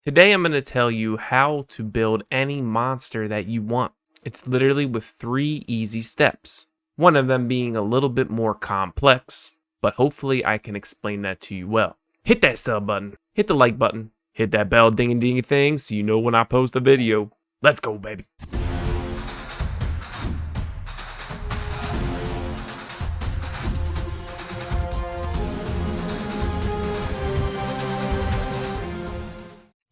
Today I'm going to tell you how to build any monster that you want. It's literally with 3 easy steps. One of them being a little bit more complex, but hopefully I can explain that to you well. Hit that sub button, hit the like button, hit that bell ding dingy thing so you know when I post a video. Let's go, baby.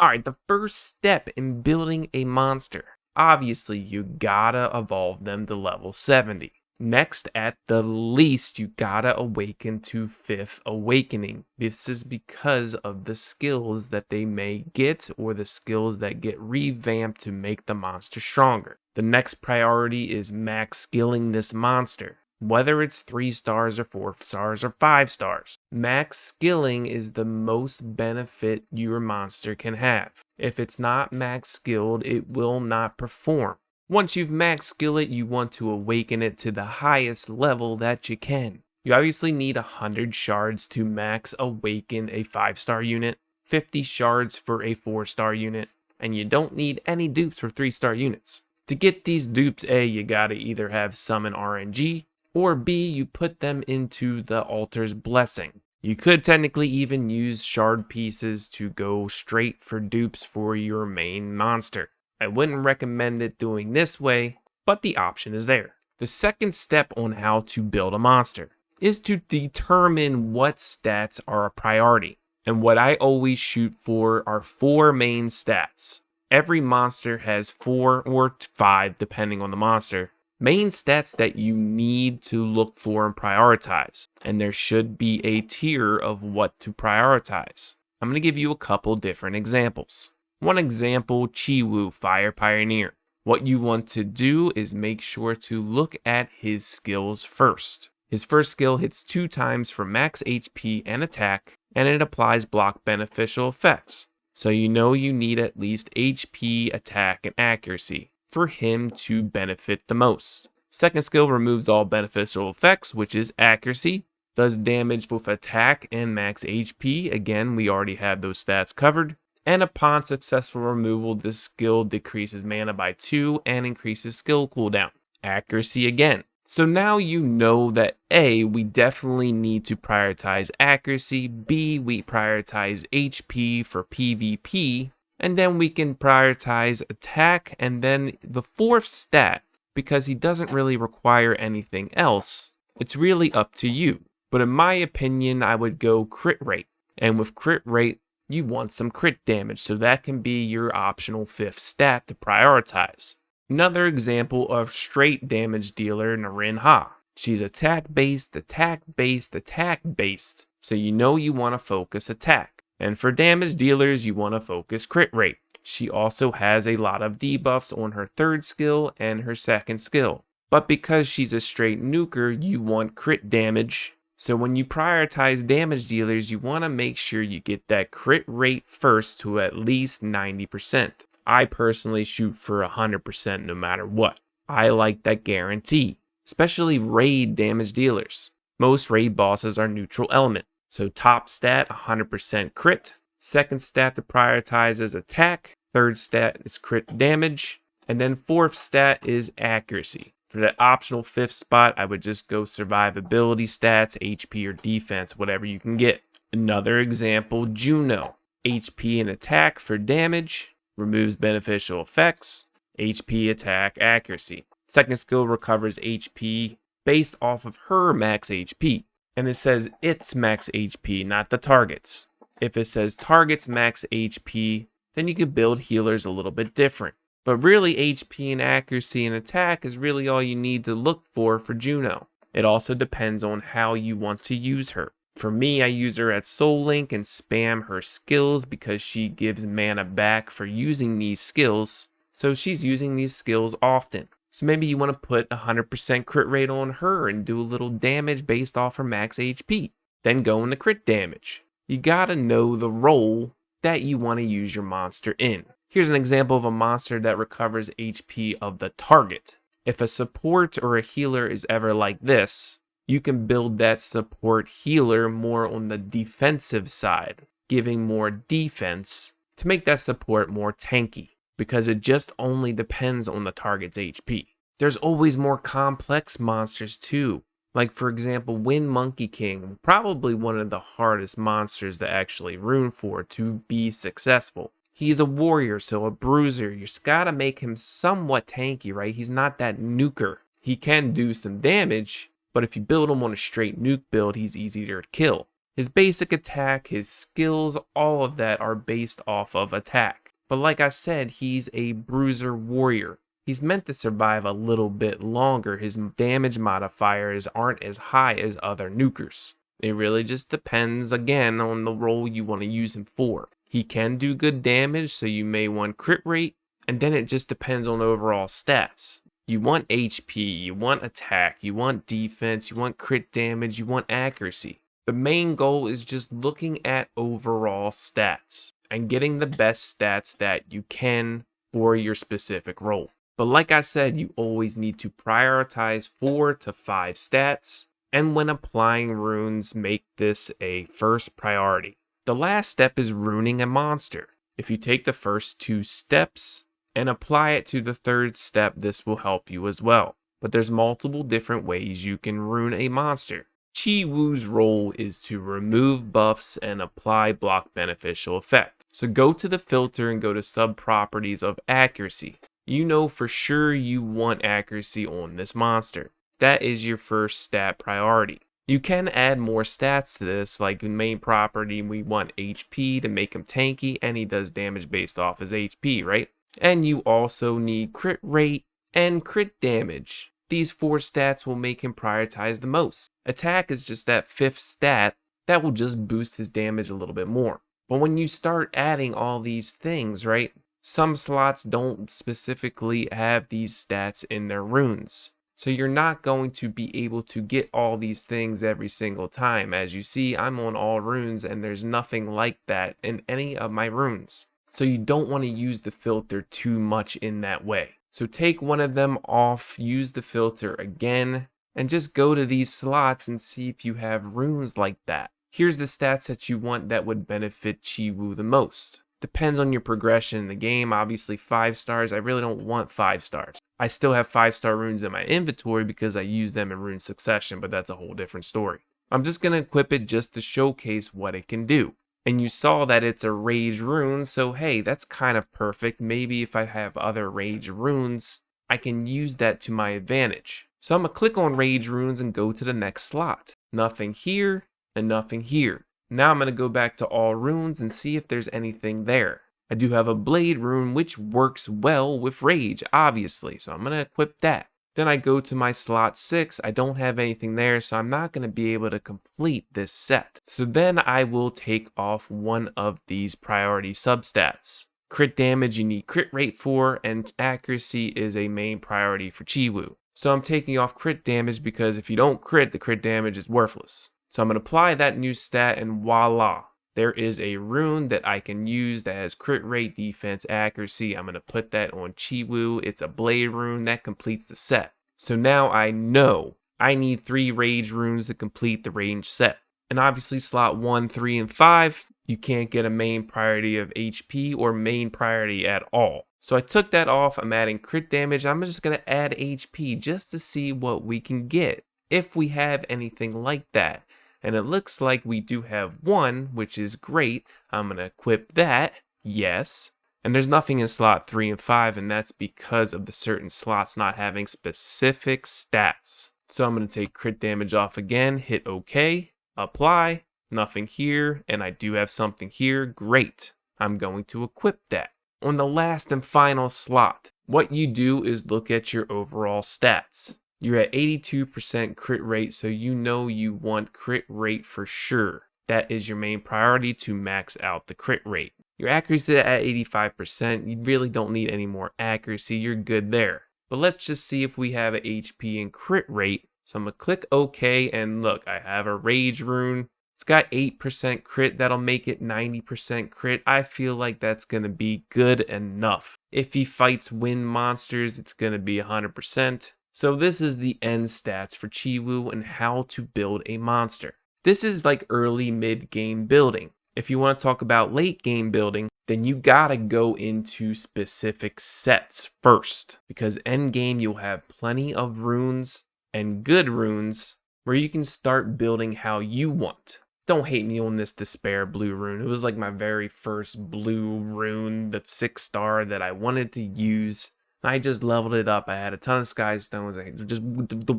Alright, the first step in building a monster. Obviously, you gotta evolve them to level 70. Next, at the least, you gotta awaken to 5th awakening. This is because of the skills that they may get or the skills that get revamped to make the monster stronger. The next priority is max skilling this monster. Whether it's 3 stars or 4 stars or 5 stars, max skilling is the most benefit your monster can have. If it's not max skilled, it will not perform. Once you've max skilled it, you want to awaken it to the highest level that you can. You obviously need 100 shards to max awaken a 5-star unit, 50 shards for a 4-star unit, and you don't need any dupes for 3-star units. To get these dupes, A, you gotta either have summon RNG, or B, you put them into the altar's blessing. You could technically even use shard pieces to go straight for dupes for your main monster. I wouldn't recommend it doing this way, but the option is there. The second step on how to build a monster is to determine what stats are a priority. And what I always shoot for are 4 main stats. Every monster has 4 or 5 depending on the monster. Main stats that you need to look for and prioritize, and there should be a tier of what to prioritize. I'm going to give you a couple different examples. One example, Chiwu, Fire Pioneer. What you want to do is make sure to look at his skills first. His first skill hits 2 times for max HP and attack, and it applies block beneficial effects. So you know you need at least HP, attack, and accuracy for him to benefit the most. Second skill removes all beneficial effects, which is accuracy. Does damage with attack and max HP. Again, we already have those stats covered. And upon successful removal, this skill decreases mana by 2 and increases skill cooldown. Accuracy again. So now you know that A, we definitely need to prioritize accuracy. B, we prioritize HP for PvP. And then we can prioritize attack, and then the 4th stat, because he doesn't really require anything else, it's really up to you. But in my opinion, I would go crit rate. And with crit rate, you want some crit damage, so that can be your optional 5th stat to prioritize. Another example of straight damage dealer, Narin Ha. She's attack-based, attack-based, attack-based, so you know you want to focus attack. And for damage dealers, you want to focus crit rate. She also has a lot of debuffs on her 3rd skill and her 2nd skill. But because she's a straight nuker, you want crit damage. So when you prioritize damage dealers, you want to make sure you get that crit rate first to at least 90%. I personally shoot for 100% no matter what. I like that guarantee, especially raid damage dealers. Most raid bosses are neutral element. So top stat, 100% crit. 2nd stat to prioritize is attack. 3rd stat is crit damage. And then 4th stat is accuracy. For that optional 5th spot, I would just go survivability stats, HP or defense, whatever you can get. Another example, Juno. HP and attack for damage. Removes beneficial effects. HP, attack, accuracy. 2nd skill recovers HP based off of her max HP. And it says it's max HP, not the target's. If it says target's max HP, then you can build healers a little bit different. But really, HP and accuracy and attack is really all you need to look for Juno. It also depends on how you want to use her. For me, I use her at Soul Link and spam her skills because she gives mana back for using these skills. So she's using these skills often. So maybe you want to put 100% crit rate on her and do a little damage based off her max HP. Then go into crit damage. You gotta know the role that you want to use your monster in. Here's an example of a monster that recovers HP of the target. If a support or a healer is ever like this, you can build that support healer more on the defensive side, giving more defense to make that support more tanky, because it just only depends on the target's HP. There's always more complex monsters too. Like for example, Wind Monkey King, probably one of the hardest monsters to actually rune for to be successful. He's a warrior, so a bruiser. You just gotta make him somewhat tanky, right? He's not that nuker. He can do some damage, but if you build him on a straight nuke build, he's easier to kill. His basic attack, his skills, all of that are based off of attack. But like I said, he's a bruiser warrior. He's meant to survive a little bit longer. His damage modifiers aren't as high as other nukers. It really just depends, again, on the role you want to use him for. He can do good damage, so you may want crit rate, and then it just depends on overall stats. You want HP, you want attack, you want defense, you want crit damage, you want accuracy. The main goal is just looking at overall stats and getting the best stats that you can for your specific role. But like I said, you always need to prioritize 4 to 5 stats, and when applying runes, make this a first priority. The last step is runing a monster. If you take the first 2 steps and apply it to the third step, this will help you as well. But there's multiple different ways you can rune a monster. Chi Wu's role is to remove buffs and apply block beneficial effect. So go to the filter and go to sub-properties of accuracy. You know for sure you want accuracy on this monster. That is your first stat priority. You can add more stats to this, like in main property we want HP to make him tanky, and he does damage based off his HP, right? And you also need crit rate and crit damage. These 4 stats will make him prioritize the most. Attack is just that 5th stat that will just boost his damage a little bit more. But when you start adding all these things, right? Some slots don't specifically have these stats in their runes. So you're not going to be able to get all these things every single time. As you see, I'm on all runes and there's nothing like that in any of my runes. So you don't want to use the filter too much in that way. So take one of them off, use the filter again, and just go to these slots and see if you have runes like that. Here's the stats that you want that would benefit Chi Wu the most. Depends on your progression in the game. Obviously 5 stars, I really don't want 5 stars. I still have 5-star runes in my inventory because I use them in rune succession, but that's a whole different story. I'm just going to equip it just to showcase what it can do. And you saw that it's a rage rune, so hey, that's kind of perfect. Maybe if I have other rage runes, I can use that to my advantage. So I'm going to click on rage runes and go to the next slot. Nothing here and nothing here. Now I'm going to go back to all runes and see if there's anything there. I do have a blade rune which works well with rage, obviously, so I'm going to equip that. Then I go to my slot 6, I don't have anything there, so I'm not going to be able to complete this set. So then I will take off one of these priority substats. Crit damage you need crit rate for, and accuracy is a main priority for Chi Wu. So I'm taking off crit damage because if you don't crit, the crit damage is worthless. So I'm going to apply that new stat and voila. There is a rune that I can use that has crit rate, defense, accuracy. I'm going to put that on Chi Wu. It's a blade rune that completes the set. So now I know I need 3 rage runes to complete the range set. And obviously slot 1, 3, and 5, you can't get a main priority of HP or main priority at all. So I took that off. I'm adding crit damage. I'm just going to add HP just to see what we can get, if we have anything like that. And it looks like we do have 1, which is great. I'm going to equip that. Yes. And there's nothing in slot 3 and 5, and that's because of the certain slots not having specific stats. So I'm going to take crit damage off again, hit OK, apply, nothing here, and I do have something here. Great. I'm going to equip that. On the last and final slot, what you do is look at your overall stats. You're at 82% crit rate, so you know you want crit rate for sure. That is your main priority, to max out the crit rate. Your accuracy at 85%, you really don't need any more accuracy, you're good there. But let's just see if we have an HP and crit rate. So I'm going to click OK, and look, I have a rage rune. It's got 8% crit, that'll make it 90% crit. I feel like that's going to be good enough. If he fights wind monsters, it's going to be 100%. So this is the end stats for Chi Wu and how to build a monster. This is like early mid-game building. If you want to talk about late game building, then you gotta go into specific sets first, because endgame you'll have plenty of runes and good runes where you can start building how you want. Don't hate me on this Despair blue rune. It was like my very first blue rune, the 6-star that I wanted to use. I just leveled it up. I had a ton of sky stones. Just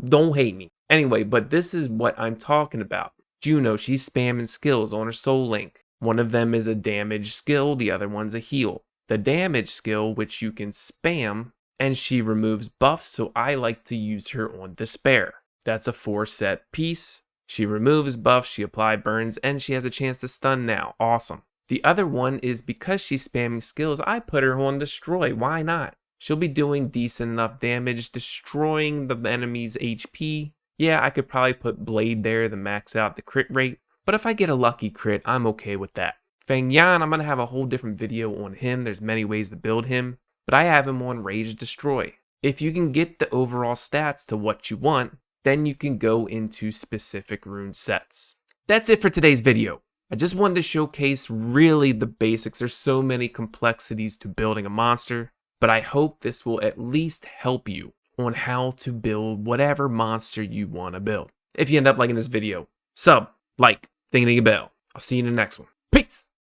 don't hate me. Anyway, but this is what I'm talking about. Juno, she's spamming skills on her soul link. One of them is a damage skill, the other one's a heal. The damage skill, which you can spam, and she removes buffs, so I like to use her on Despair. That's a 4-set piece. She removes buffs, she apply burns, and she has a chance to stun now. Awesome. The other one is because she's spamming skills, I put her on Destroy. Why not? She'll be doing decent enough damage, destroying the enemy's HP. Yeah, I could probably put Blade there to max out the crit rate, but if I get a lucky crit, I'm okay with that. Feng Yan, I'm going to have a whole different video on him. There's many ways to build him, but I have him on Rage Destroy. If you can get the overall stats to what you want, then you can go into specific rune sets. That's it for today's video. I just wanted to showcase really the basics. There's so many complexities to building a monster, but I hope this will at least help you on how to build whatever monster you want to build. If you end up liking this video, sub, like, ding ding a bell. I'll see you in the next one. Peace!